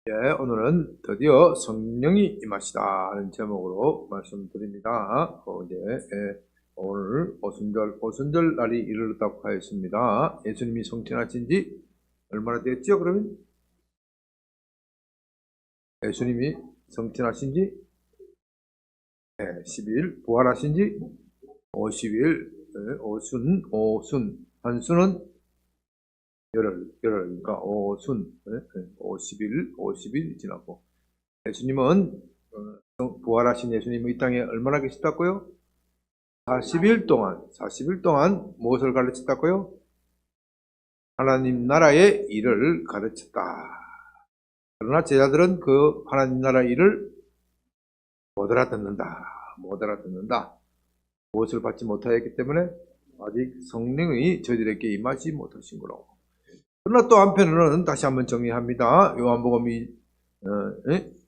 예, 오늘은 드디어 성령이 임하시다 하는 제목으로 말씀드립니다. 오늘 오순절 날이 이르렀다고 하였습니다. 예수님이 성천하신 지 얼마나 됐죠? 그러면 예수님이 성천하신 지 10일, 부활하신 지 50일, 한수는 그러니까 50일 지나고, 예수님은, 부활하신 예수님은 이 땅에 얼마나 계셨다고요? 40일 동안 무엇을 가르쳤다고요? 하나님 나라의 일을 가르쳤다. 그러나 제자들은 그 하나님 나라의 일을 못 알아듣는다. 무엇을 받지 못하였기 때문에 아직 성령이 저희들에게 임하지 못하신 거로. 그러나 또 한편으로는 다시 한번 정리합니다. 요한복음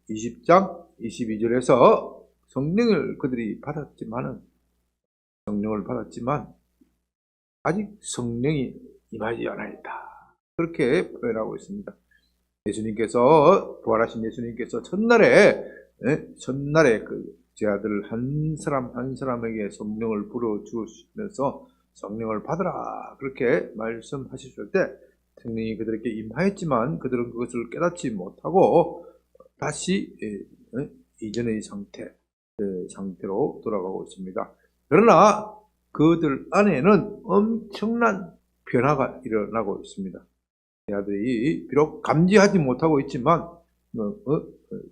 20장 22절에서 성령을 그들이 받았지만 아직 성령이 임하지 않았다. 그렇게 표현하고 있습니다. 부활하신 예수님께서 첫날에 그 제자들 한 사람 한 사람에게 성령을 불어 주시면서 성령을 받으라 그렇게 말씀하셨을 때, 성령이 그들에게 임하였지만 그들은 그것을 깨닫지 못하고 다시 이전의 상태로 돌아가고 있습니다. 그러나 그들 안에는 엄청난 변화가 일어나고 있습니다. 제자들이 비록 감지하지 못하고 있지만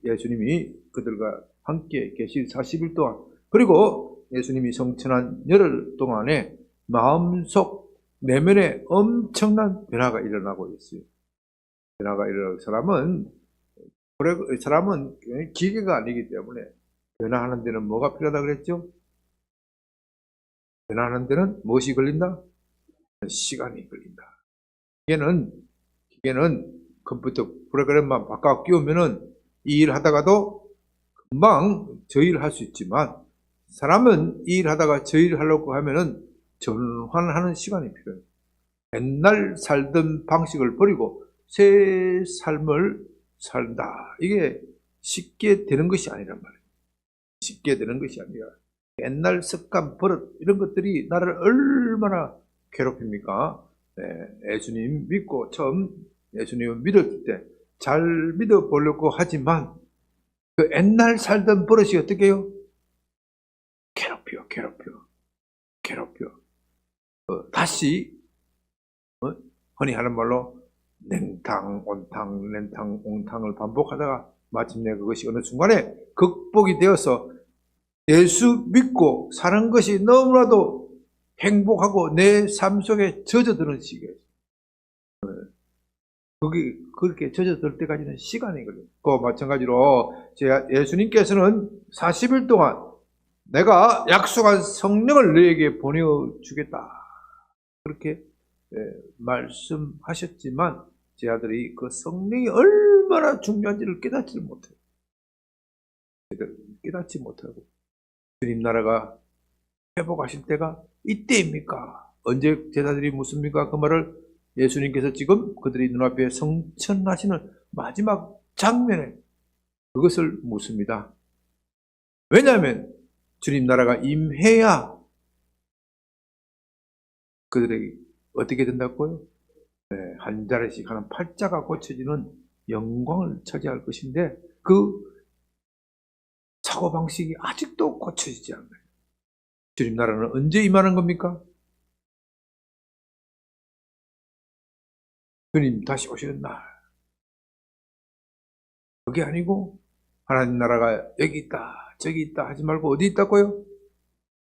예수님이 그들과 함께 계실 40일 동안, 그리고 예수님이 성천한 열흘 동안에 마음속 내면에 엄청난 변화가 일어나고 있어요. 변화가 일어나고, 사람은 기계가 아니기 때문에 변화하는 데는 뭐가 필요하다 그랬죠? 변화하는 데는 무엇이 걸린다? 시간이 걸린다. 기계는 컴퓨터 프로그램만 바꿔 끼우면은 이 일 하다가도 금방 저 일 할 수 있지만, 사람은 이 일 하다가 저 일 하려고 하면은 전환하는 시간이 필요해요. 옛날 살던 방식을 버리고 새 삶을 산다. 이게 쉽게 되는 것이 아니란 말이에요. 쉽게 되는 것이 아니라 옛날 습관, 버릇 이런 것들이 나를 얼마나 괴롭힙니까? 예수님 믿고 처음 예수님을 믿었을 때 잘 믿어보려고 하지만 그 옛날 살던 버릇이 어떻게 해요? 괴롭혀. 다시 흔히 하는 말로 냉탕, 온탕을 반복하다가 마침내 그것이 어느 순간에 극복이 되어서 예수 믿고 사는 것이 너무나도 행복하고 내 삶 속에 젖어드는 시기예요. 그렇게 젖어들 때까지는 시간이 걸려요. 그 마찬가지로 예수님께서는 40일 동안 내가 약속한 성령을 너에게 보내주겠다 그렇게 말씀하셨지만 제자들이 그 성령이 얼마나 중요한지를 깨닫지 못하고 주님 나라가 회복하실 때가 이때입니까? 언제 제자들이 묻습니까? 그 말을 예수님께서 지금 그들이 눈앞에 성천하시는 마지막 장면에 그것을 묻습니다. 왜냐하면 주님 나라가 임해야 그들에게 어떻게 된다고요? 한 자리씩 하는 팔자가 고쳐지는 영광을 차지할 것인데, 그 사고방식이 아직도 고쳐지지 않아요. 주님 나라는 언제 임하는 겁니까? 주님 다시 오시는 날. 그게 아니고 하나님 나라가 여기 있다 저기 있다 하지 말고 어디 있다고요?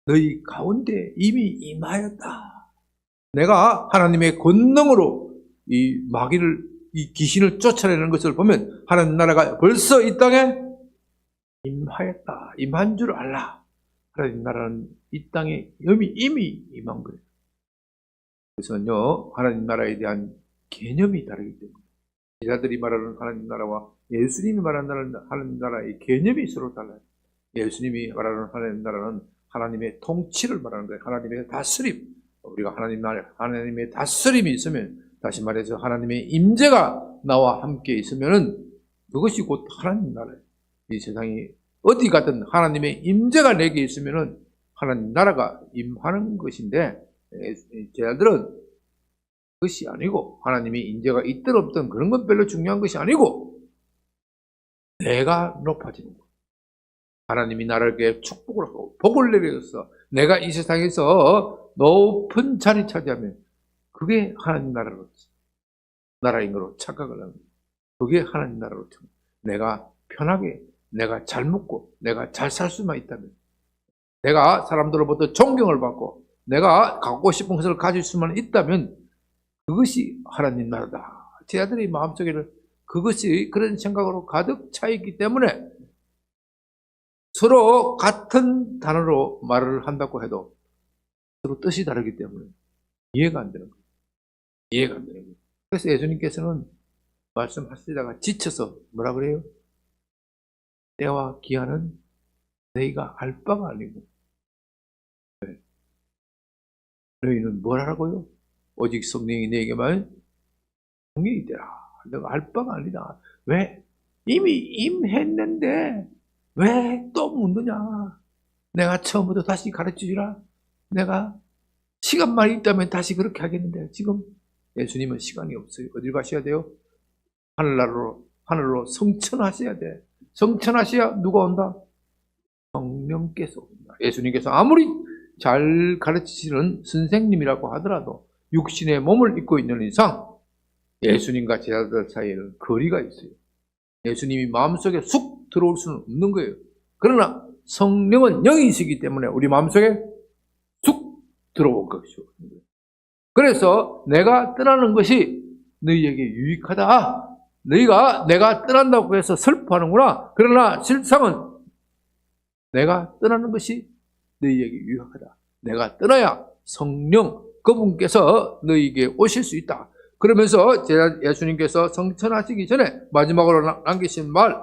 너희 가운데 이미 임하였다. 내가 하나님의 권능으로 이 귀신을 쫓아내는 것을 보면 하나님 나라가 벌써 이 땅에 임하였다. 임한 줄 알라. 하나님 나라는 이 땅에 이미 임한 거예요. 그래서요, 하나님 나라에 대한 개념이 다르기 때문에 제자들이 말하는 하나님 나라와 예수님이 말하는 하나님 나라의 개념이 서로 달라요. 예수님이 말하는 하나님 나라는 하나님의 통치를 말하는 거예요. 하나님의 다스림. 우리가 하나님의 다스림이 있으면, 다시 말해서 하나님의 임재가 나와 함께 있으면은 그것이 곧 하나님 나라예요. 이 세상이 어디 가든 하나님의 임재가 내게 있으면은 하나님 나라가 임하는 것인데, 제 아들은 그것이 아니고, 하나님이 임재가 있든 없든 그런 건 별로 중요한 것이 아니고, 내가 높아지는 것. 하나님이 나라에게 축복을 하고 복을 내려줘서 내가 이 세상에서 높은 자리 차지하면 그게 하나님 나라인 거로 착각을 합니다. 그게 하나님 나라로 내가 편하게, 내가 잘 먹고, 내가 잘 살 수만 있다면, 내가 사람들로부터 존경을 받고, 내가 갖고 싶은 것을 가질 수만 있다면, 그것이 하나님 나라다. 제 아들의 마음속에는 그것이 그런 생각으로 가득 차 있기 때문에 서로 같은 단어로 말을 한다고 해도 서로 뜻이 다르기 때문에 이해가 안 되는 거예요. 이해가 안 되는 거예요. 그래서 예수님께서는 말씀하시다가 지쳐서 뭐라 그래요? 때와 기한은 너희가 알 바가 아니고, 너희는 뭘 하라고요? 오직 성령이 너희에게만 성령이 되라. 너가 알 바가 아니다. 왜? 이미 임했는데 왜 또 묻느냐? 내가 처음부터 다시 가르치주라. 내가 시간만 있다면 다시 그렇게 하겠는데 지금 예수님은 시간이 없어요. 어딜 가셔야 돼요? 하늘로 성천하셔야 돼. 성천하셔야 누가 온다? 성령께서 온다. 예수님께서 아무리 잘 가르치시는 선생님이라고 하더라도 육신의 몸을 입고 있는 이상 예수님과 제자들 사이에는 거리가 있어요. 예수님이 마음속에 쑥 들어올 수는 없는 거예요. 그러나 성령은 영이시기 때문에 우리 마음속에 쑥 들어올 것이죠. 그래서 내가 떠나는 것이 너희에게 유익하다. 너희가 내가 떠난다고 해서 슬퍼하는구나. 그러나 실상은 내가 떠나는 것이 너희에게 유익하다. 내가 떠나야 성령 그분께서 너희에게 오실 수 있다. 그러면서 예수님께서 성천하시기 전에 마지막으로 남기신 말,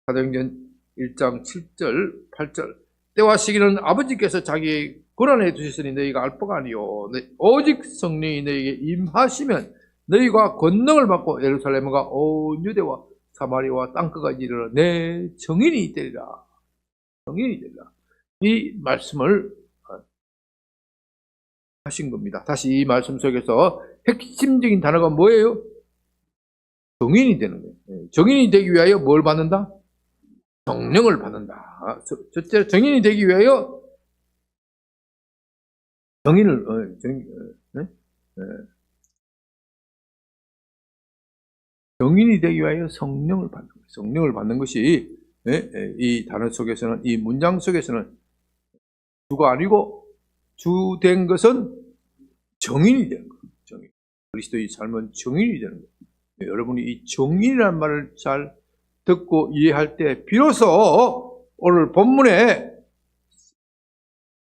사도행전 1장 7절 8절, 때와 시기는 아버지께서 자기 권한에 두셨으니 너희가 알 바가 아니요 오직 성령이 너희에게 임하시면 너희가 권능을 받고 예루살렘과 온 유대와 사마리아와 땅끝까지 이르러 내 증인이 되리라. 증인이 되리라. 이 말씀을 하신 겁니다. 다시 이 말씀 속에서 핵심적인 단어가 뭐예요? 증인이 되는 거예요. 증인이 되기 위하여 뭘 받는다? 성령을 받는다. 첫째, 증인이 되기 위하여 증인이 되기 위하여 성령을 받는 거예요. 성령을 받는 것이 이 단어 속에서는, 이 문장 속에서는 주가 아니고 주된 것은 정인이 되는 거예요. 정인. 그리스도의 삶은 정인이 되는 거예요. 여러분이 이 정인이라는 말을 잘 듣고 이해할 때 비로소 오늘 본문에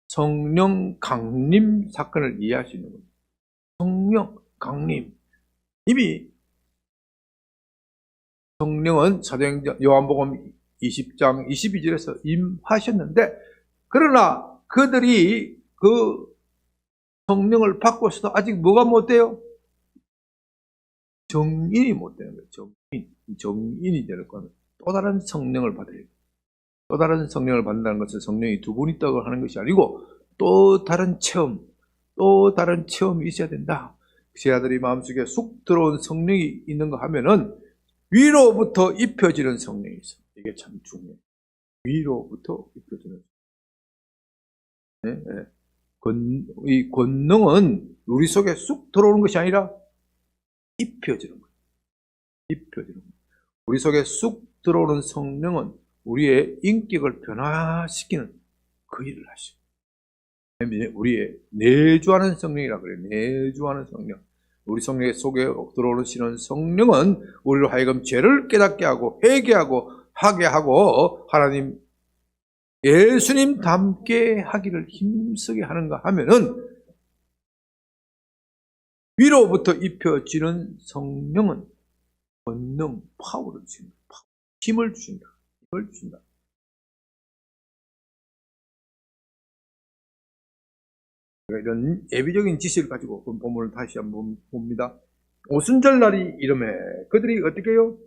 성령 강림 사건을 이해할 수 있는 겁니다. 성령 강림. 이미 성령은 사도행전 요한복음 20장 22절에서 임하셨는데, 그러나 그들이 그 성령을 받고 있어도 아직 뭐가 못 돼요? 정인이 못 되는 거예요. 정인이 되는 거는 또 다른 성령을 받아야 돼요. 또 다른 성령을 받는다는 것은 성령이 두 분 있다고 하는 것이 아니고 또 다른 체험이 있어야 된다. 제 아들이 마음속에 쑥 들어온 성령이 있는가 하면은 위로부터 입혀지는 성령이 있어요. 이게 참 중요해요. 위로부터 입혀지는 성령. 이 권능은 우리 속에 쑥 들어오는 것이 아니라 입혀지는 거예요. 입혀지는 거예요. 우리 속에 쑥 들어오는 성령은 우리의 인격을 변화시키는 그 일을 하시고, 우리의 내주하는 성령이라 그래요. 내주하는 성령. 우리 성령 속에 들어오시는 성령은 우리로 하여금 죄를 깨닫게 하고 회개하고 하게 하고 하나님 예수님 닮게 하기를 힘쓰게 하는가 하면은, 위로부터 입혀지는 성령은 권능, 파워를 주신다. 힘을 주신다. 힘을 주신다. 이런 예비적인 지시를 가지고 그 본문을 다시 한번 봅니다. 오순절날이 이름에 그들이 어떻게 해요?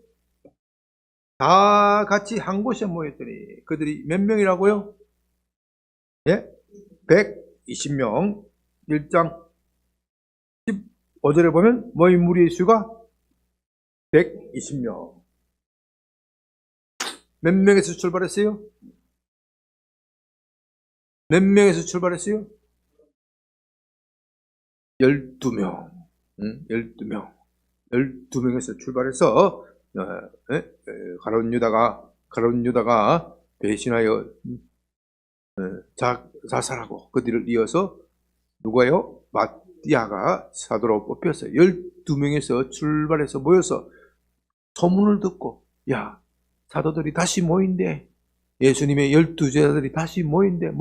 다 같이 한 곳에 모였더니 그들이 몇 명이라고요? 예? 120명. 1장 15절에 보면 모인 무리의 수가 120명. 몇 명에서 출발했어요? 몇 명에서 출발했어요? 12명. 12명. 12명에서 출발해서 가룟 유다가 배신하여 자살하고 그들을 이어서 누가요? 마띠아가 사도로 뽑혔어요. 12명에서 출발해서 모여서 소문을 듣고, 야, 사도들이 다시 모인대. 예수님의 12제자들이 다시 모인대.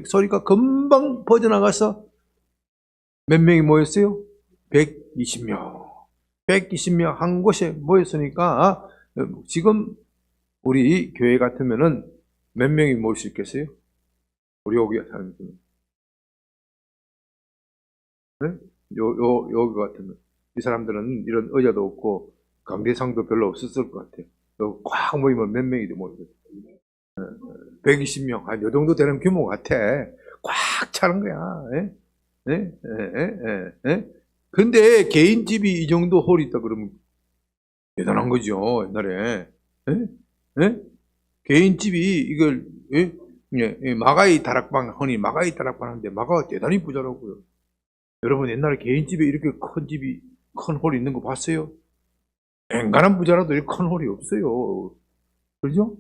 소리가 금방 퍼져나가서 몇 명이 모였어요? 120명. 120명 한 곳에 모였으니까 지금 우리 교회 같으면은 몇 명이 모일 수 있겠어요? 우리 여기 사람들. 네? 여기 같으면 이 사람들은 이런 의자도 없고 강대상도 별로 없었을 것 같아요. 꽉 모이면 몇 명이 모이거든요. 120명, 이 정도 되는 규모 같아. 꽉 차는 거야. 근데 개인집이 이 정도 홀이 있다 그러면 대단한 거죠, 옛날에. 개인집이 이걸, 마가이 다락방, 흔히 마가이 다락방 하는데 마가가 대단히 부자라고요. 여러분 옛날에 개인집에 이렇게 큰 홀이 있는 거 봤어요? 앵간한 부자라도 이렇게 큰 홀이 없어요. 그죠?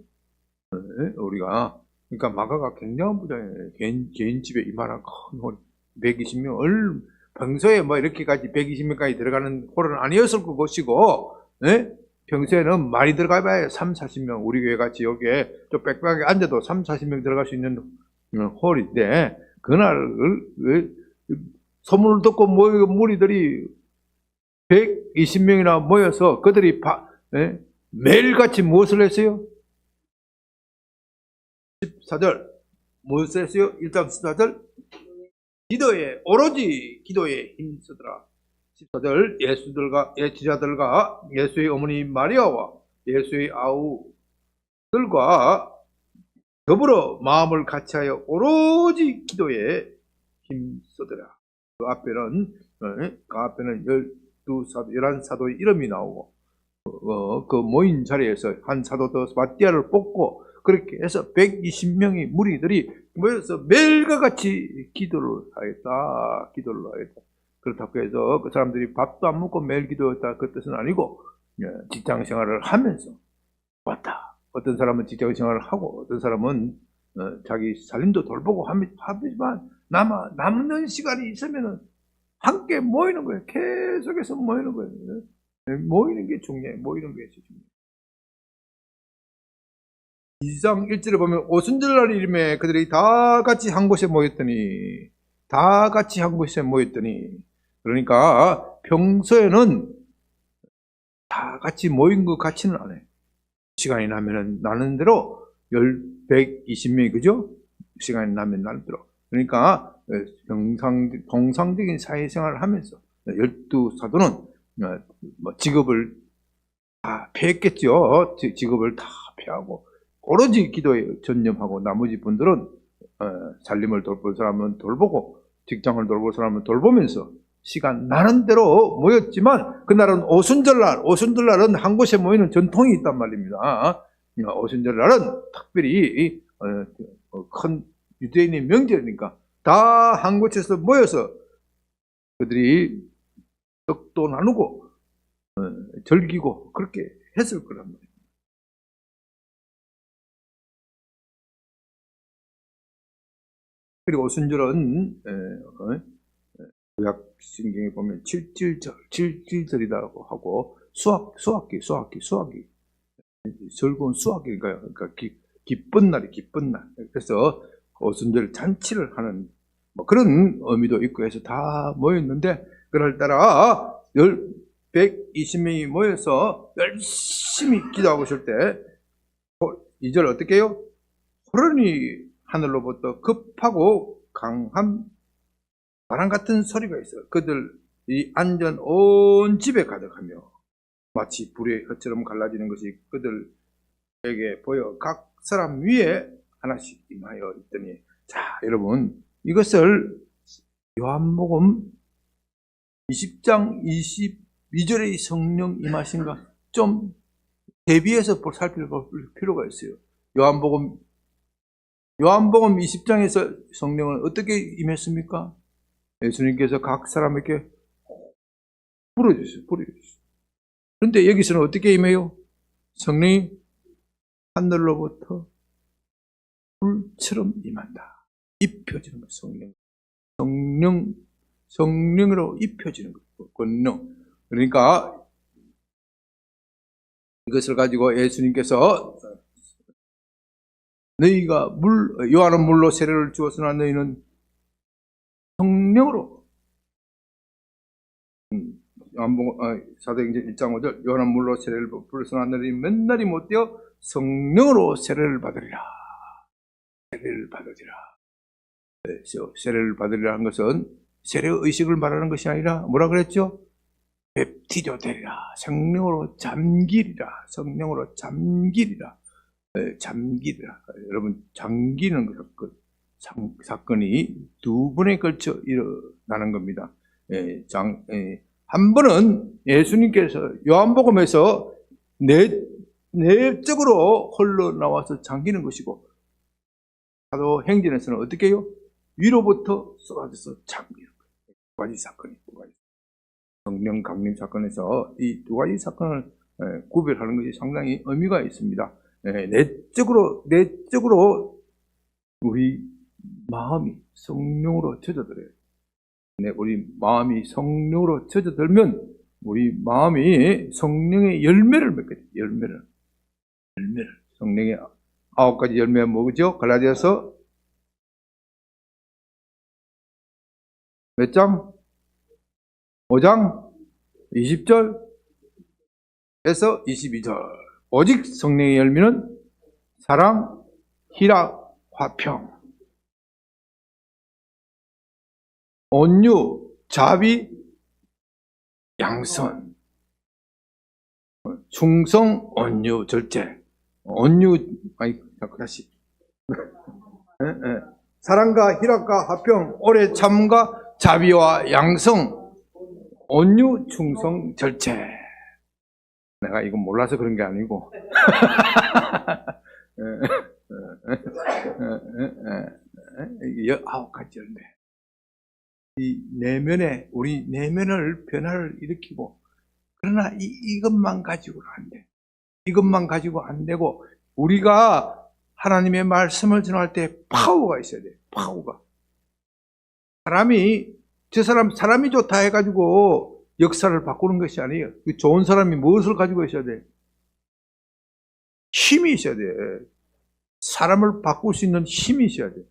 우리가. 그러니까 마가가 굉장한 부자예요. 개인집에 이만한 큰 홀, 120명, 평소에 뭐 이렇게까지 120명까지 들어가는 홀은 아니었을 것이고, 평소에는 많이 들어가봐야 3, 40명, 우리 교회 같이 여기에 좀 빽빽하게 앉아도 3, 40명 들어갈 수 있는 홀인데, 그날, 소문을 듣고 무리들이 120명이나 모여서 그들이 매일같이 무엇을 했어요? 14절. 무엇을 했어요? 1장 14절. 오로지 기도에 힘쓰더라. 14절. 예수자들과 예수의 어머니 마리아와 예수의 아우들과 더불어 마음을 같이하여 오로지 기도에 힘쓰더라. 그 앞에는 11사도의 이름이 나오고, 그 모인 자리에서 한 사도 더 마띠아를 뽑고, 그렇게 해서 120명의 무리들이 모여서 매일과 같이 기도를 하였다. 그렇다고 해서 그 사람들이 밥도 안 먹고 매일 기도했다. 그 뜻은 아니고, 직장 생활을 하면서 왔다. 어떤 사람은 직장 생활을 하고, 어떤 사람은 자기 살림도 돌보고 하지만 남는 시간이 있으면은 함께 모이는 거예요. 계속해서 모이는 거예요. 모이는 게 중요해요. 모이는 게 중요해요. 2장 1절에 보면 오순절날 이름에 그들이 다 같이 한 곳에 모였더니 그러니까 평소에는 다 같이 모인 것 같지는 않아요. 시간이 나면은 나는 대로 120명이 그죠? 시간이 나면 나는 대로. 그러니까 통상적인 사회생활을 하면서 12사도는 직업을 다 피했겠죠. 직업을 다 피하고 오로지 기도에 전념하고 나머지 분들은 살림을 돌볼 사람은 돌보고 직장을 돌볼 사람은 돌보면서 시간 나는 대로 모였지만 그날은 오순절날은 한 곳에 모이는 전통이 있단 말입니다. 오순절날은 특별히 큰 유대인의 명절이니까 다 한 곳에서 모여서 그들이 떡도 나누고 즐기고 그렇게 했을 거란 말이에요. 그리고 오순절은 구약 성경에 보면 7절이라고 하고 수학기 즐거운 수학일까요? 그러니까 기쁜 날. 그래서 오순절 잔치를 하는 그런 의미도 있고 해서 다 모였는데 그날따라 120명이 모여서 열심히 기도하고 있을 때 2절 어떻게 해요? 호련히 하늘로부터 급하고 강한 바람 같은 소리가 있어요. 그들이 앉은 온 집에 가득하며 마치 불의 혀처럼 갈라지는 것이 그들 저에게 보여 각 사람 위에 하나씩 임하여 있더니, 자, 여러분, 이것을 요한복음 20장 22절의 성령 임하신가 좀 대비해서 살펴볼 필요가 있어요. 요한복음 20장에서 성령은 어떻게 임했습니까? 예수님께서 각 사람에게 불어주셨어요. 그런데 여기서는 어떻게 임해요? 성령이 하늘로부터 불처럼 임한다. 입혀지는 것, 성령으로 입혀지는 것, 권능. 그러니까 이것을 가지고 예수님께서 너희가 요한은 물로 세례를 주었으나 너희는 성령으로, 사도행전 1장 5절, 요한은 물로 세례를 부었으나 너희 맨날이 못되어 성령으로 세례를 받으리라. 세례를 받으리라 한 것은 세례의 의식을 말하는 것이 아니라 뭐라 그랬죠? 뵙티조 되리라. 성령으로 잠기리라. 여러분, 잠기는 사건이 두 번에 걸쳐 일어나는 겁니다. 한 번은 예수님께서 요한복음에서 내적으로 흘러나와서 잠기는 것이고, 사도행전에서는 어떻게 해요? 위로부터 쏟아져서 잠기는 거예요. 두 가지 사건이. 성령 강림 사건에서 이 두 가지 사건을 구별하는 것이 상당히 의미가 있습니다. 내적으로 우리 마음이 성령으로 젖어들어요. 우리 마음이 성령으로 젖어들면 우리 마음이 성령의 열매를 맺게 돼요. 열매를. 성령의 9가지 열매가 뭐죠? 갈라디아서 몇 장? 5장 20절에서 22절. 오직 성령의 열매는 사랑, 희락, 화평, 온유, 자비, 양선, 충성, 온유, 절제. 다시. 사랑과 희락과 화평, 오래 참과 자비와 양성, 온유, 충성, 절제. 내가 이거 몰라서 그런 게 아니고. 이게 9가지 열매. 이 내면에, 우리 내면을 변화를 일으키고, 그러나 이것만 가지고는 안 돼. 이것만 가지고 안 되고, 우리가 하나님의 말씀을 전할 때 파워가 있어야 돼. 파워가. 사람이 좋다 해가지고 역사를 바꾸는 것이 아니에요. 좋은 사람이 무엇을 가지고 있어야 돼? 힘이 있어야 돼. 사람을 바꿀 수 있는 힘이 있어야 돼.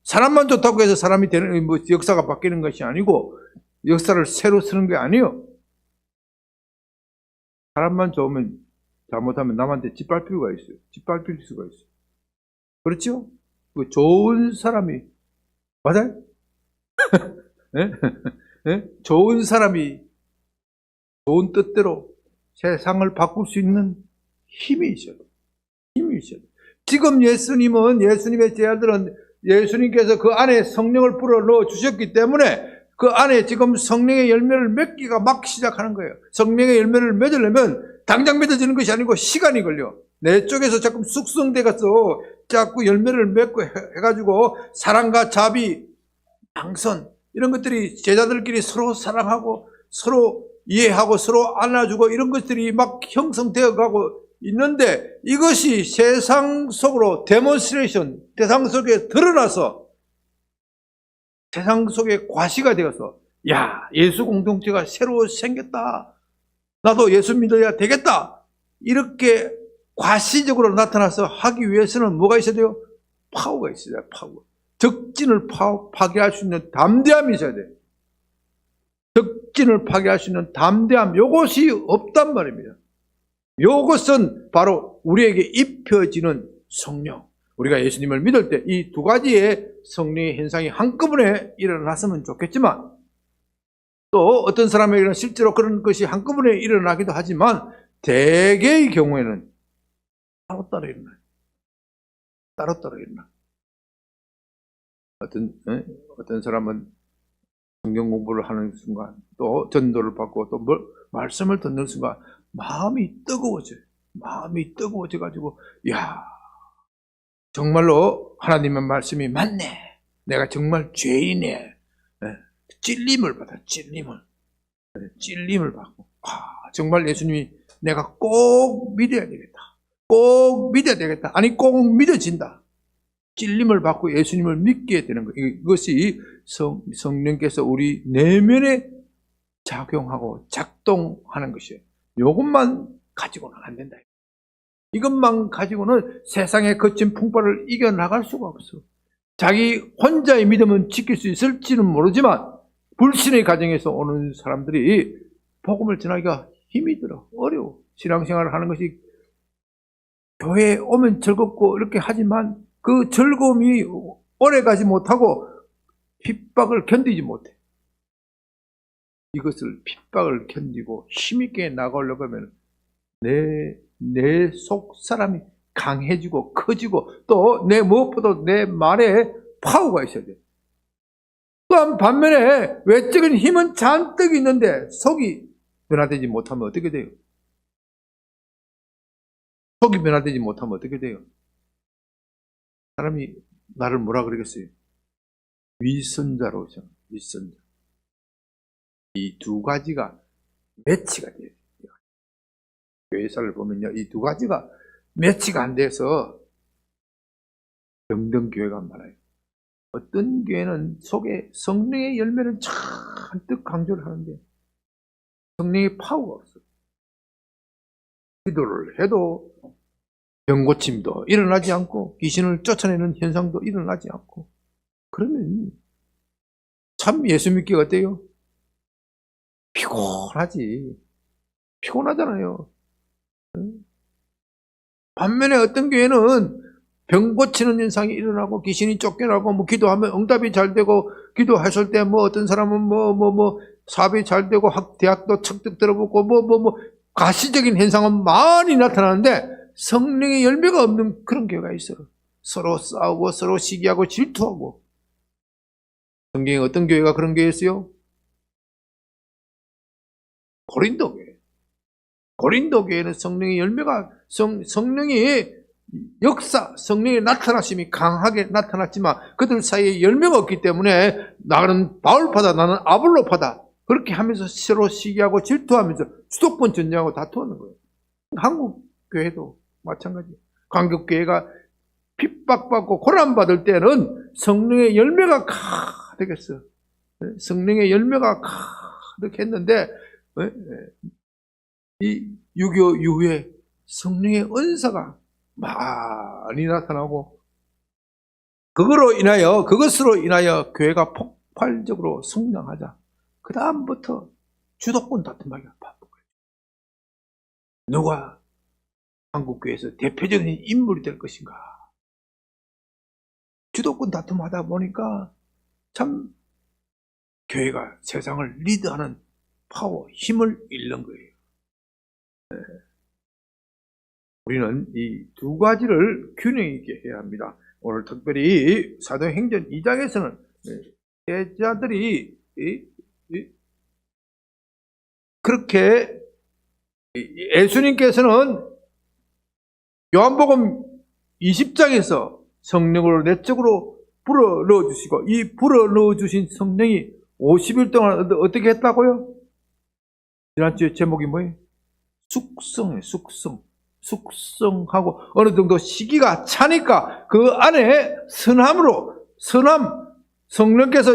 사람만 좋다고 해서 사람이 되는, 역사가 바뀌는 것이 아니고, 역사를 새로 쓰는 게 아니에요. 사람만 좋으면, 잘못하면 남한테 짓밟힐 수가 있어요. 짓밟힐 수가 있어요. 그렇죠? 좋은 사람이, 맞아요? 좋은 사람이 좋은 뜻대로 세상을 바꿀 수 있는 힘이 있어요. 지금 예수님의 제자들은 예수님께서 그 안에 성령을 불어 넣어 주셨기 때문에 그 안에 지금 성령의 열매를 맺기가 막 시작하는 거예요. 성령의 열매를 맺으려면 당장 맺어지는 것이 아니고 시간이 걸려. 내 쪽에서 자꾸 숙성돼가서 자꾸 열매를 맺고 해가지고 사랑과 자비, 양선 이런 것들이 제자들끼리 서로 사랑하고 서로 이해하고 서로 안아주고 이런 것들이 막 형성되어 가고 있는데 이것이 세상 속으로 데몬스트레이션, 세상 속에 드러나서 세상 속에 과시가 되어서 야, 예수 공동체가 새로 생겼다. 나도 예수 믿어야 되겠다. 이렇게 과시적으로 나타나서 하기 위해서는 뭐가 있어야 돼요? 파워가 있어야 돼요. 파워. 적진을 파괴할 수 있는 담대함이 있어야 돼요. 적진을 파괴할 수 있는 담대함, 이것이 없단 말입니다. 이것은 바로 우리에게 입혀지는 성령. 우리가 예수님을 믿을 때 이 두 가지의 성령의 현상이 한꺼번에 일어났으면 좋겠지만 또 어떤 사람에게는 실제로 그런 것이 한꺼번에 일어나기도 하지만 대개의 경우에는 따로따로 일어나요. 따로따로 일어나요. 어떤 사람은 성경 공부를 하는 순간, 또 전도를 받고, 또 말씀을 듣는 순간, 마음이 뜨거워져요. 마음이 뜨거워져가지고, 야, 정말로 하나님의 말씀이 맞네. 내가 정말 죄인이네. 찔림을 받아, 찔림을. 찔림을 받고, 정말 예수님이 내가 꼭 믿어야 되겠다. 꼭 믿어야 되겠다. 아니, 꼭 믿어진다. 찔림을 받고 예수님을 믿게 되는 거예요. 이것이 성령께서 우리 내면에 작용하고 작동하는 것이에요. 이것만 가지고는 안 된다. 이것만 가지고는 세상의 거친 풍파를 이겨나갈 수가 없어. 자기 혼자의 믿음은 지킬 수 있을지는 모르지만 불신의 가정에서 오는 사람들이 복음을 전하기가 힘이 들어. 어려워. 신앙생활을 하는 것이 교회에 오면 즐겁고 이렇게 하지만 그 즐거움이 오래가지 못하고 핍박을 견디지 못해. 이것을 핍박을 견디고 힘있게 나가려고 하면 내 속 사람이 강해지고 커지고 또 내 무엇보다 내 말에 파워가 있어야 돼. 또한 반면에 외적인 힘은 잔뜩 있는데 속이 변화되지 못하면 어떻게 돼요? 속이 변화되지 못하면 어떻게 돼요? 사람이 나를 뭐라 그러겠어요? 위선자로 하잖아요. 위선자. 이 두 가지가 매치가 돼요. 교회사를 보면요, 이 두 가지가 매치가 안 돼서 병든 교회가 많아요. 어떤 교회는 속에 성령의 열매를 잔뜩 강조를 하는데 성령의 파워가 없어요. 기도를 해도 병고침도 일어나지 않고 귀신을 쫓아내는 현상도 일어나지 않고 그러면 참 예수 믿기가 어때요? 피곤하지. 피곤하잖아요. 반면에 어떤 교회는 병 고치는 현상이 일어나고 귀신이 쫓겨나고 뭐 기도하면 응답이 잘 되고 기도했을 때 뭐 어떤 사람은 사업이 잘 되고 대학도 척득 들어보고 가시적인 현상은 많이 나타나는데 성령의 열매가 없는 그런 교회가 있어요. 서로 싸우고 서로 시기하고 질투하고. 성경에 어떤 교회가 그런 교회였어요? 고린도 교회. 고린도 교회는 성령의 열매가 성령의 역사, 성령의 나타나심이 강하게 나타났지만 그들 사이에 열매가 없기 때문에 나는 바울파다, 나는 아볼로파다 그렇게 하면서 서로 시기하고 질투하면서 주도권 전쟁하고 다투는 거예요. 한국 교회도 마찬가지예요. 한국 교회가 핍박받고 고난받을 때는 성령의 열매가 가득했어요. 성령의 열매가 가득했는데 이 유교 이후에 성령의 은사가 많이 나타나고 그것으로 인하여 교회가 폭발적으로 성장하자. 그 다음부터 주도권 다툼하기가 바쁜 거예요. 누가 한국교회에서 대표적인 인물이 될 것인가. 주도권 다툼하다 보니까 참 교회가 세상을 리드하는 파워, 힘을 잃는 거예요. 네. 우리는 이 두 가지를 균형 있게 해야 합니다. 오늘 특별히 사도행전 2장에서는 제자들이 그렇게 예수님께서는 요한복음 20장에서 성령을 내적으로 불어넣어 주시고 이 불어넣어 주신 성령이 50일 동안 어떻게 했다고요? 지난주에 제목이 뭐예요? 숙성이에요. 숙성하고 어느 정도 시기가 차니까 그 안에 선함 성령께서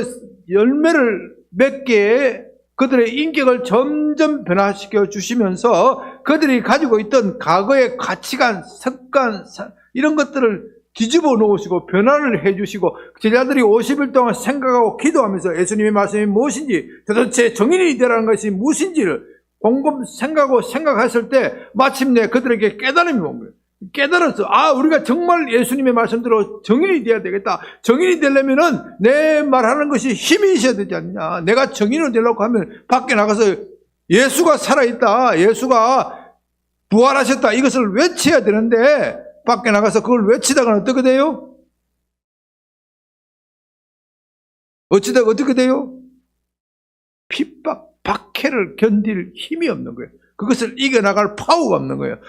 열매를 맺게 그들의 인격을 점점 변화시켜 주시면서 그들이 가지고 있던 과거의 가치관, 습관 이런 것들을 뒤집어 놓으시고 변화를 해주시고 제자들이 50일 동안 생각하고 기도하면서 예수님의 말씀이 무엇인지 도대체 정인이 되라는 것이 무엇인지를 곰곰 생각했을 때 마침내 그들에게 깨달음이 온 거예요. 깨달았어. 우리가 정말 예수님의 말씀대로 정인이 돼야 되겠다. 정인이 되려면은 내 말하는 것이 힘이 있어야 되지 않냐. 내가 정인이 되려고 하면 밖에 나가서 예수가 살아있다. 예수가 부활하셨다. 이것을 외쳐야 되는데 밖에 나가서 그걸 외치다가는 어떻게 돼요? 어떻게 돼요? 핍박, 박해를 견딜 힘이 없는 거예요. 그것을 이겨나갈 파워가 없는 거예요.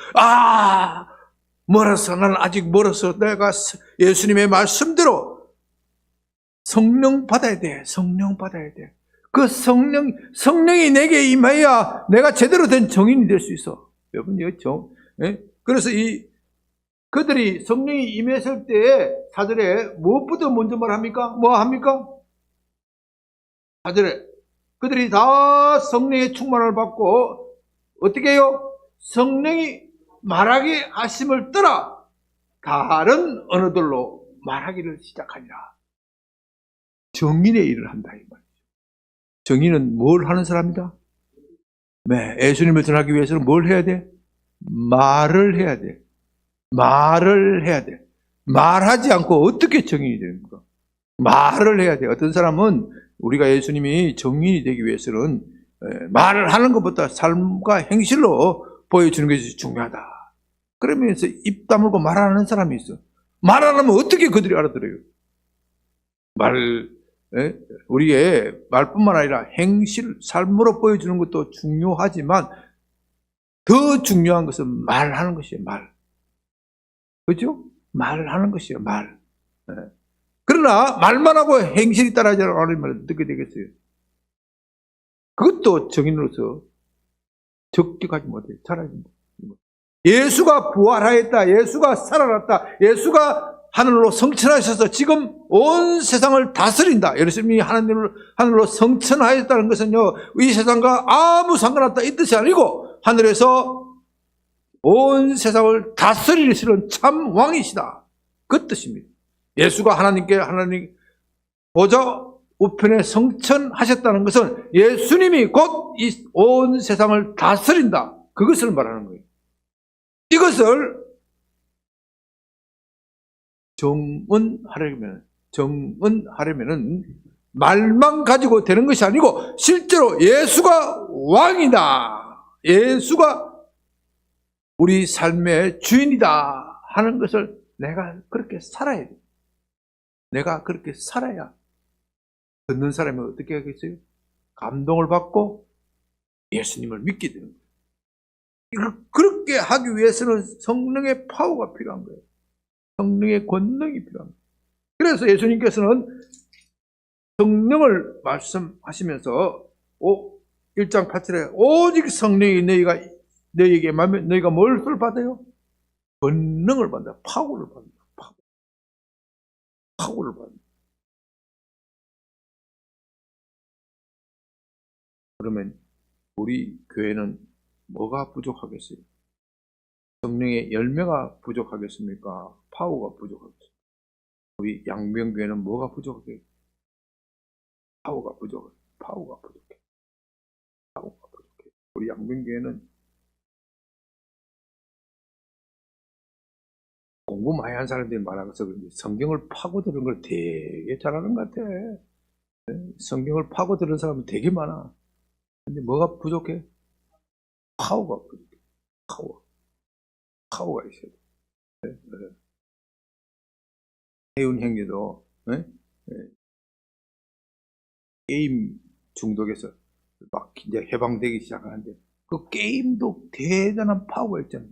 멀어서, 나는 아직 멀어서 내가 예수님의 말씀대로 성령 받아야 돼. 성령 받아야 돼. 그 성령이 내게 임하여야 내가 제대로 된 정인이 될 수 있어. 여러분, 그래서 그들이 성령이 임했을 때에 4절에 무엇부터 먼저 말합니까? 뭐 합니까? 4절에 그들이 다 성령의 충만을 받고 어떻게 해요? 성령이 말하게 하심을 따라 다른 언어들로 말하기를 시작하니라. 정인의 일을 한다 이 말이죠. 정인은 뭘 하는 사람이다? 네, 예수님을 전하기 위해서는 뭘 해야 돼? 말을 해야 돼. 말을 해야 돼. 말하지 않고 어떻게 정인이 됩니까? 말을 해야 돼. 어떤 사람은 우리가 예수님이 정인이 되기 위해서는 말을 하는 것보다 삶과 행실로 보여주는 것이 중요하다. 그러면서 입 다물고 말 안 하는 사람이 있어. 말 안 하면 어떻게 그들이 알아들어요? 우리의 말뿐만 아니라 행실, 삶으로 보여주는 것도 중요하지만 더 중요한 것은 말하는 것이에요. 말. 그렇죠? 말하는 것이에요. 말. 그러나 말만 하고 행실이 따라하지 않으면 어떻게 되겠어요? 그것도 정인으로서 적격하지 못해요. 잘하지 못해요. 예수가 부활하였다. 예수가 살아났다. 예수가 하늘로 성천하셔서 지금 온 세상을 다스린다. 예수님이 하늘로 성천하였다는 것은요, 이 세상과 아무 상관없다 이 뜻이 아니고 하늘에서 온 세상을 다스리시는 참 왕이시다. 그 뜻입니다. 예수가 하나님 보좌 우편에 성천하셨다는 것은 예수님이 곧 이 온 세상을 다스린다. 그것을 말하는 거예요. 이것을 정언하려면은 말만 가지고 되는 것이 아니고 실제로 예수가 왕이다. 예수가 우리 삶의 주인이다 하는 것을 내가 그렇게 살아야 돼. 내가 그렇게 살아야 듣는 사람이 어떻게 하겠어요? 감동을 받고 예수님을 믿게 되는 거예요. 그렇게 하기 위해서는 성령의 파워가 필요한 거예요. 성령의 권능이 필요한 거예요. 그래서 예수님께서는 성령을 말씀하시면서 1장 8절에 오직 성령이 너희에게 임하면 너희가 뭘 받아요? 권능을 받는다. 파워를 받는다. 파워를 받는다. 그러면 우리 교회는 뭐가 부족하겠어요? 성령의 열매가 부족하겠습니까? 파워가 부족하겠습니까? 우리 양병교회는 뭐가 부족하겠어요? 파워가 부족해. 파워가 부족해. 파워가 부족해. 우리 양병교회는 공부 많이 한 사람들이 많아서 그런지 성경을 파고드는 걸 되게 잘하는 것 같아. 성경을 파고드는 사람은 되게 많아. 근데 뭐가 부족해? 파워가 부족해. 파워가 있어야 돼. 해운 형제도 게임 중독에서 막 이제 해방되기 시작하는데 그 게임도 대단한 파워가 있잖아요.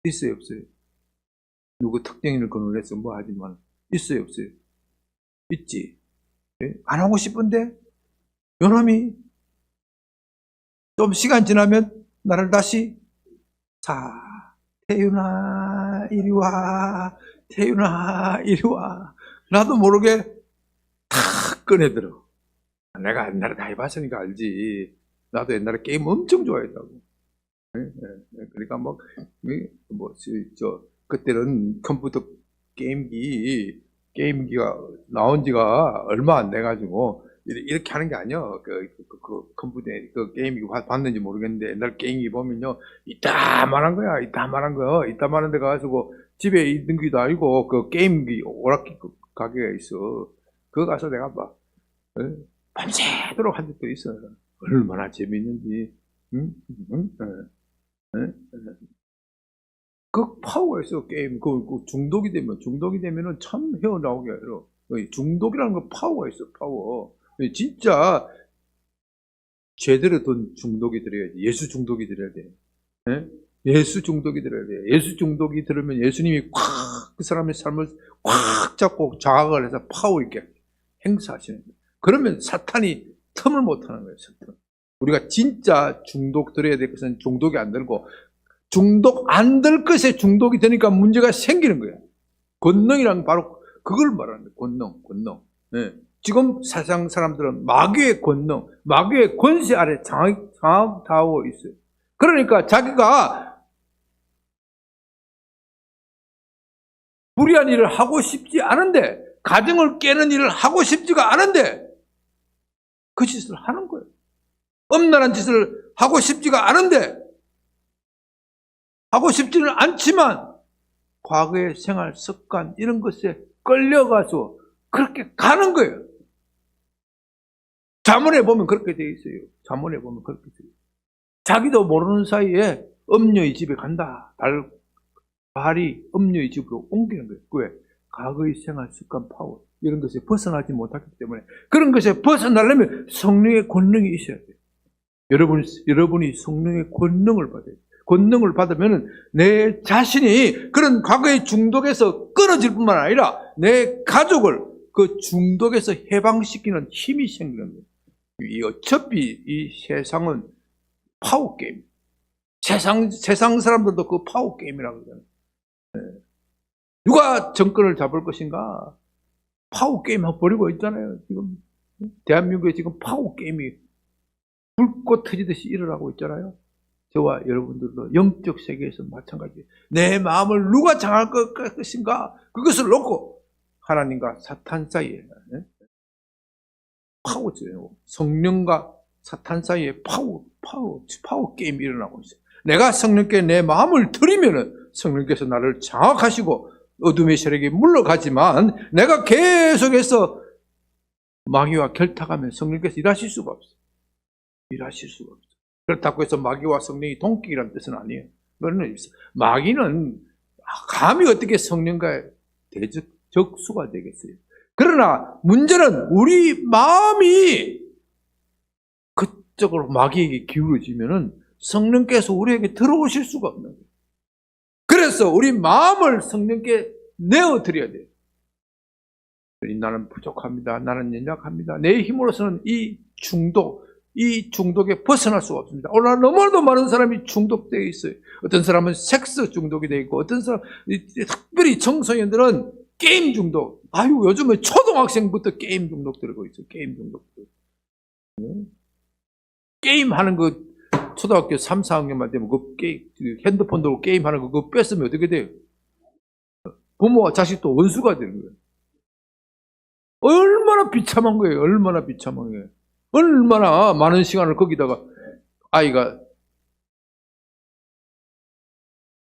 있어요, 없어요? 누구 특정인을 거론해서 뭐 하지만 있어요, 없어요? 있지. 안 하고 싶은데 요놈이 좀 시간 지나면 나를 다시 태윤아 이리 와, 태윤아 이리 와. 나도 모르게 탁 꺼내들어. 내가 옛날에 다 해봤으니까 알지. 나도 옛날에 게임 엄청 좋아했다고. 그러니까 그때는 컴퓨터 게임기가 나온 지가 얼마 안 돼가지고 이렇게 하는 게 아니야. 그 컴퓨터에 그 게임기 봤는지 모르겠는데 옛날 게임기 보면요, 이따만한 거야. 이따만한 데 가가지고 집에 있는 기도 아니고 그 게임기 오락기 가게가 있어. 그거 가서 내가 막 밤새도록 한 적도 있어. 얼마나 재밌는지. 응? 예? 그 파워가 있어, 게임. 그 중독이 되면은 참 헤어나오기 어려워. 중독이라는 건 파워가 있어, 파워. 진짜 제대로 된 중독이 들어야지. 예수 중독이 들어야 돼. 예? 예수 중독이 들어야 돼. 예수 중독이 들으면 예수님이 꽉 그 사람의 삶을 꽉 잡고 장악을 해서 파워 있게 행사하시는 거예요. 그러면 사탄이 틈을 못 하는 거예요, 사탄. 우리가 진짜 중독 들어야 될 것은 중독이 안 들고, 중독 안 될 것에 중독이 되니까 문제가 생기는 거예요. 권능이란 바로 그걸 말하는 거예요. 권능. 예. 지금 세상 사람들은 마귀의 권능, 마귀의 권세 아래 장악하고 있어요. 그러니까 자기가 불의한 일을 하고 싶지 않은데, 가정을 깨는 일을 하고 싶지가 않은데 그 짓을 하는 거예요. 엄란한 짓을 하고 싶지가 않은데, 하고 싶지는 않지만 과거의 생활 습관 이런 것에 끌려가서 그렇게 가는 거예요. 잠언에 보면 그렇게 되어 있어요. 잠언에 보면 그렇게 되어 있어요. 자기도 모르는 사이에 엄녀의 집에 간다. 발이 엄녀의 집으로 옮기는 거예요. 왜? 과거의 생활 습관 파워 이런 것에 벗어나지 못하기 때문에. 그런 것에 벗어나려면 성령의 권능이 있어야 돼요. 여러분이 성령의 권능을 받아야 돼요. 권능을 받으면 내 자신이 그런 과거의 중독에서 끊어질 뿐만 아니라 내 가족을 그 중독에서 해방시키는 힘이 생기는 거예요. 어차피 이 세상은 파워게임. 세상 사람들도 그 파워게임이라고 그러잖아요. 누가 정권을 잡을 것인가? 파워게임 하고 버리고 있잖아요. 지금 대한민국에 지금 파워게임이 불꽃 터지듯이 일어나고 있잖아요. 저와 여러분들도 영적 세계에서 마찬가지예요. 내 마음을 누가 장할 것인가? 그것을 놓고 하나님과 사탄 사이에 파워죠. 성령과 사탄 사이에 파워 게임이 일어나고 있어요. 내가 성령께 내 마음을 드리면은 성령께서 나를 장악하시고 어둠의 세력이 물러가지만, 내가 계속해서 마귀와 결탁하면 성령께서 일하실 수가 없어요. 일하실 수가 없어요. 그렇다고 해서 마귀와 성령이 동격이라는 뜻은 아니에요. 마귀는 감히 어떻게 성령과의 적수가 되겠어요. 그러나 문제는 우리 마음이 그쪽으로 마귀에게 기울어지면은 성령께서 우리에게 들어오실 수가 없는 거예요. 그래서 우리 마음을 성령께 내어드려야 돼요. 나는 부족합니다. 나는 연약합니다. 내 힘으로서는 이 중독에 벗어날 수가 없습니다. 오늘 너무나도 많은 사람이 중독되어 있어요. 어떤 사람은 섹스 중독이 되어 있고, 어떤 사람, 특별히 청소년들은 게임 중독. 요즘은 초등학생부터 게임 중독 들고 있어요. 게임 중독. 게임 하는 거, 초등학교 3, 4학년만 되면 핸드폰 들고 게임 하는 거 그거 뺐으면 어떻게 돼요? 부모와 자식도 원수가 되는 거예요. 얼마나 비참한 거예요. 얼마나 비참한 거예요. 얼마나 많은 시간을 거기다가 아이가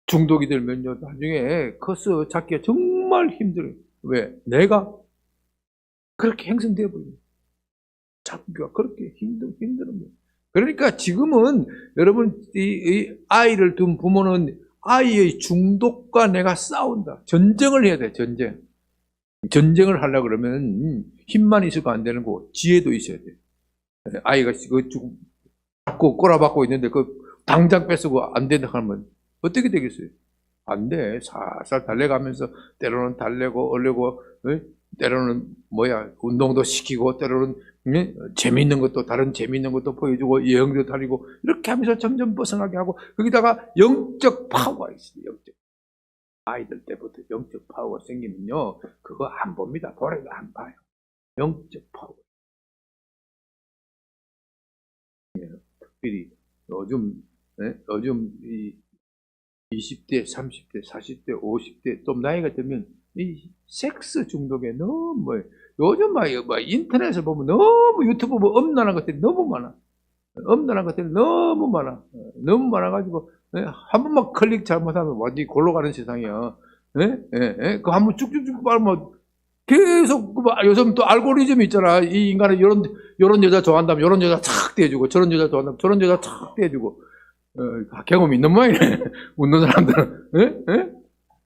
중독이 되면요, 나중에 커서 잡기가 정말 힘들어요. 왜? 내가 그렇게 형성되어 버려요. 잡기가 그렇게 힘든 거예요. 그러니까 지금은 여러분, 이 아이를 둔 부모는 아이의 중독과 내가 싸운다. 전쟁을 해야 돼, 전쟁. 전쟁을 하려고 그러면 힘만 있어도 안 되는 거고, 지혜도 있어야 돼. 아이가 자꾸 꼬라박고 있는데 당장 뺏고 안 된다 하면 어떻게 되겠어요? 안 돼. 살살 달래가면서 때로는 달래고 얼려고, 때로는 운동도 시키고, 때로는 재미있는 것도, 다른 재미있는 것도 보여주고, 여행도 다니고, 이렇게 하면서 점점 벗어나게 하고, 거기다가 영적 파워가 있어요. 아이들 때부터 영적 파워가 생기면요, 그거 안 봅니다. 보래도 안 봐요. 영적 파워. 특별히 요즘 이 20대, 30대, 40대, 50대 좀 나이가 들면 이 섹스 중독에 너무 요즘 인터넷을 보면 너무 유튜브 보면 엄란한 것들이 너무 많아. 엄란한 것들이 너무 많아. 너무 많아가지고 한 번만 클릭 잘못하면 완전히 골로 가는 세상이야. 그 한 번 쭉쭉쭉 빨면 계속 요즘 또 알고리즘이 있잖아. 이 인간은 요런 여자 좋아한다면 요런 여자 착 떼주고, 저런 여자 좋아한다면 저런 여자 착 떼주고. 경험 있는 모양이네. 웃는 사람들은. 예? 예?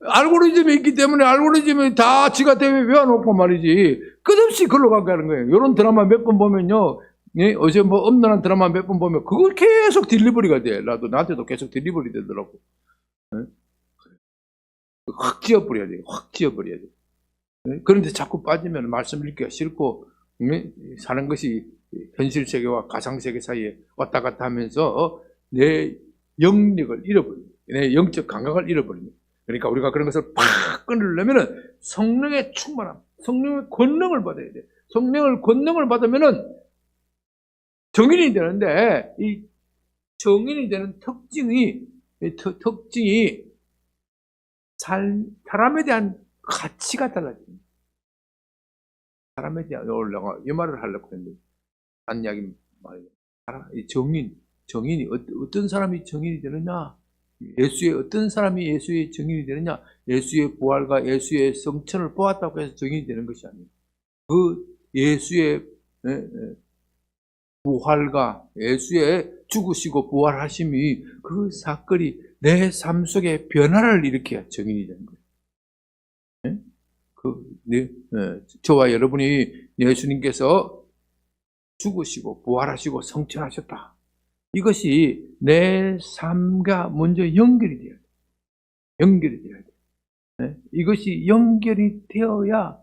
알고리즘이 있기 때문에 알고리즘이 다 지가 대회 외워놓고 말이지. 끝없이 글로 가는 거예요. 이런 드라마 몇 번 보면요. 예? 어제 뭐 엄연한 드라마 몇 번 보면 그거 계속 딜리버리가 돼. 나한테도 계속 딜리버리 되더라고. 예? 확 지어버려야 돼. 확 지어버려야 돼. 예? 그런데 자꾸 빠지면 말씀 읽기가 싫고, 예? 사는 것이 현실 세계와 가상 세계 사이에 왔다 갔다 하면서 내 영역을 잃어버립니다. 내 영적 감각을 잃어버립니다. 그러니까 우리가 그런 것을 팍 끊으려면은 성령의 충만함, 성령의 권능을 받아야 돼. 성령의 권능을 받으면은 정인이 되는데, 이 정인이 되는 특징이 사람에 대한 가치가 달라집니다. 사람에 대한, 이 말을 하려고 했는데, 딴 이야기 말이에요. 이 정인이, 어떤 사람이 정인이 되느냐? 어떤 사람이 예수의 정인이 되느냐? 예수의 부활과 예수의 성천을 보았다고 해서 정인이 되는 것이 아니에요. 그 예수의 부활과 예수의 죽으시고 부활하심이 그 사건이 내 삶 속에 변화를 일으켜야 정인이 되는 거예요. 저와 여러분이 예수님께서 죽으시고 부활하시고 성천하셨다. 이것이 내 삶과 먼저 연결이 돼야 돼. 연결이 돼야 돼. 이것이 연결이 되어야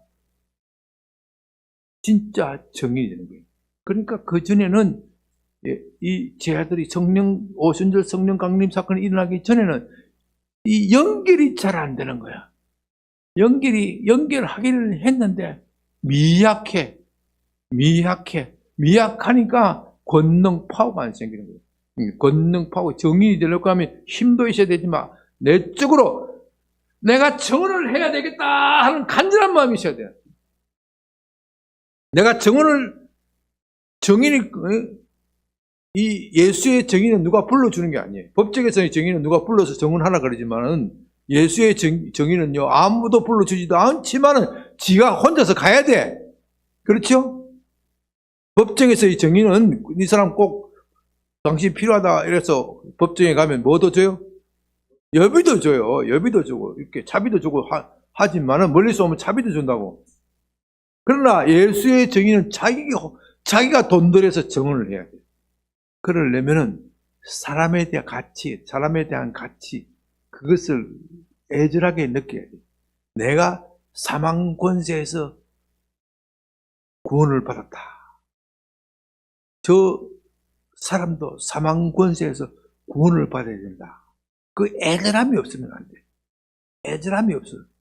진짜 정인이 되는 거예요. 그러니까 그 전에는 이 제 아들이 오순절 성령 강림 사건이 일어나기 전에는 이 연결이 잘 안 되는 거야. 연결하기를 했는데 미약하니까 권능 파워가 안 생기는 거예요. 권능 파워, 정인이 되려고 하면 힘도 있어야 되지만 내적으로 내가 정언을 해야 되겠다 하는 간절한 마음이 있어야 돼요. 내가 이 예수의 정인은 누가 불러주는 게 아니에요. 법적에서의 정인은 누가 불러서 정언하라 그러지만은 예수의 정인은요, 아무도 불러주지도 않지만은 지가 혼자서 가야 돼. 그렇죠? 법정에서의 정인은 이 사람 꼭 당신 필요하다 이래서 법정에 가면 뭐도 줘요? 여비도 줘요. 여비도 주고 이렇게 차비도 주고 하지만은 멀리서 오면 차비도 준다고. 그러나 예수의 정인은 자기가 돈 들여서 정언을 해야 돼요. 그러려면은 사람에 대한 가치, 그것을 애절하게 느껴야 돼요. 내가 사망 권세에서 구원을 받았다. 저 사람도 사망 권세에서 구원을 받아야 된다. 그 애절함이 없으면 안 돼. 애절함이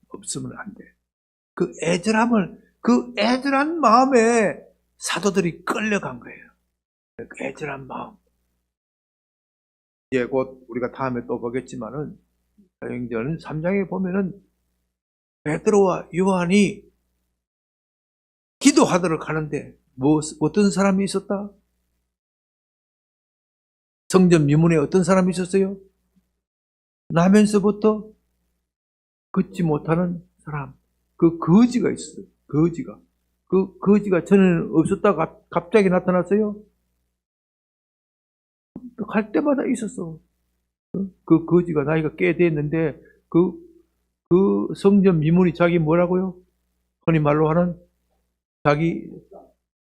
없으면 안 돼. 그 애절한 마음에 사도들이 끌려간 거예요. 그 애절한 마음. 이제 곧 우리가 다음에 또 보겠지만은 사도행전 3장에 보면은 베드로와 요한이 기도하도록 하는데 어떤 사람이 있었다? 성전 미문에 어떤 사람이 있었어요? 나면서부터 걷지 못하는 사람. 그 거지가 있었어요. 거지가. 그 거지가 전에는 없었다가 갑자기 나타났어요. 갈 때마다 있었어. 그 거지가 나이가 꽤 됐는데 그 성전 미문이 자기 뭐라고요? 흔히 말로 하는 자기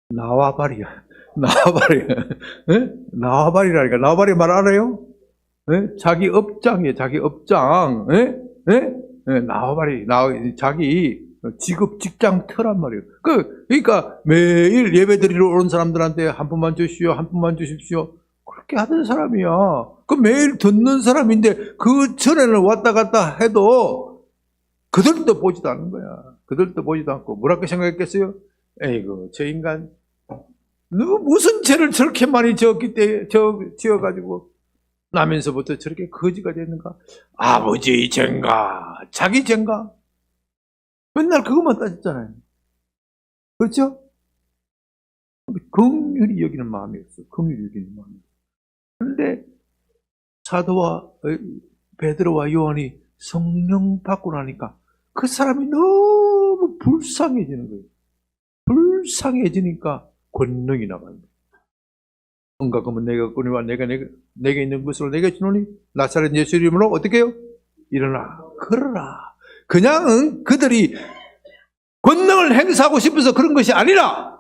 나와바리야. 나와바리라니까. 나와바리 말 알아요? 자기 업장이에요. 자기 업장. 나와바리. 자기 직장 터란 말이에요. 그러니까 매일 예배 드리러 오는 사람들한테 한 푼만 주십시오. 한 푼만 주십시오. 그렇게 하던 사람이야. 그 매일 듣는 사람인데 그 전에는 왔다 갔다 해도 그들도 보지도 않는 거야. 그들도 보지도 않고 뭐라고 생각했겠어요? 에이구, 저 인간 무슨 죄를 저렇게 많이 지어가지고 나면서부터 저렇게 거지가 됐는가? 아버지 죄인가? 자기 죄인가? 맨날 그것만 따졌잖아요. 그렇죠? 긍휼히 여기는 마음이 없어. 긍휼히 여기는 마음이 없어. 그런데 사도와 베드로와 요한이 성령 받고 나니까 그 사람이 너무 불쌍해지는 거예요. 불쌍해지니까 권능이 나가는 거예요. 은과 금은 내가 거니와 내게 있는 것으로 내게 주노니 나사렛 예수 이름으로 어떻게 해요? 일어나 걸어라. 그냥 그들이 권능을 행사하고 싶어서 그런 것이 아니라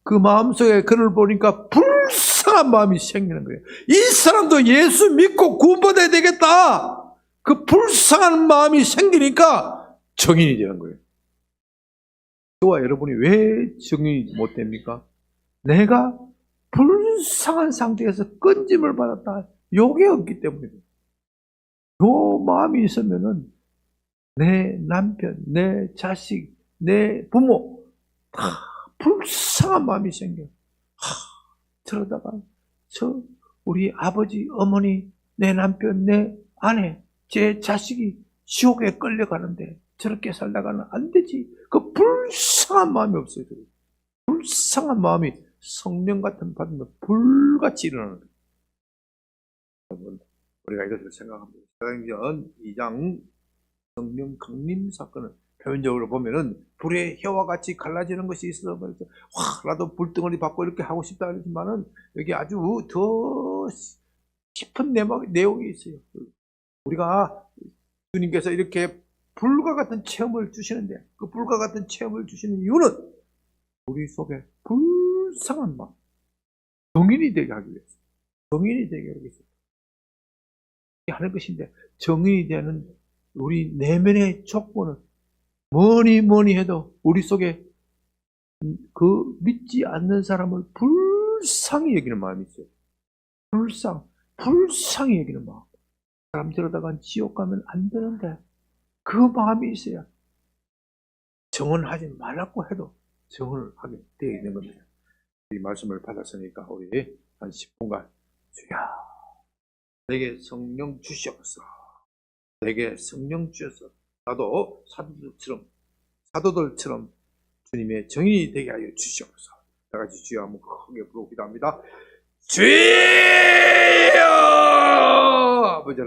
그 마음속에 그를 보니까 불쌍한 마음이 생기는 거예요. 이 사람도 예수 믿고 구원받아야 되겠다. 그 불쌍한 마음이 생기니까 정인이 되는 거예요. 저와 여러분이 왜 정인이 못 됩니까? 내가 불쌍한 상태에서 건짐을 받았다. 요게 없기 때문입니다. 요 마음이 있으면은 내 남편, 내 자식, 내 부모 다 불쌍한 마음이 생겨요. 저러다가 우리 아버지, 어머니, 내 남편, 내 아내, 제 자식이 지옥에 끌려가는데 저렇게 살다가는 안 되지. 그 불쌍한 마음이 없어요. 불쌍한 마음이 성령 같은 받으면 불같이 일어나는 거예요. 여러분, 우리가 이것을 생각합니다. 사도행전 2장 성령 강림 사건은 표면적으로 보면은 불의 혀와 같이 갈라지는 것이 있어서 나도 불덩어리 받고 이렇게 하고 싶다 그러지만은 여기 아주 더 깊은 내용이 있어요. 우리가 주님께서 이렇게 불과 같은 체험을 주시는데 그 불과 같은 체험을 주시는 이유는 우리 속에 불쌍한 마음, 정인이 되게 하기 위해서, 정인이 되게 하기 위해서 하는 것인데, 정인이 되는 우리 내면의 조건은 뭐니 해도 우리 속에 그 믿지 않는 사람을 불쌍히 여기는 마음이 있어요. 불쌍히 여기는 마음. 사람 들어다가 지옥 가면 안 되는데 그 마음이 있어야 정언하지 말라고 해도 정언을 하게 되어 있는 겁니다. 이 말씀을 받았으니까 우리 한 10분간 주여 내게 성령 주시옵소서. 내게 성령 주셔서 나도 사도들처럼 주님의 정인이 되게 하여 주시옵소서. 다 같이 주여 한번 크게 부르고 기도합니다. 주여!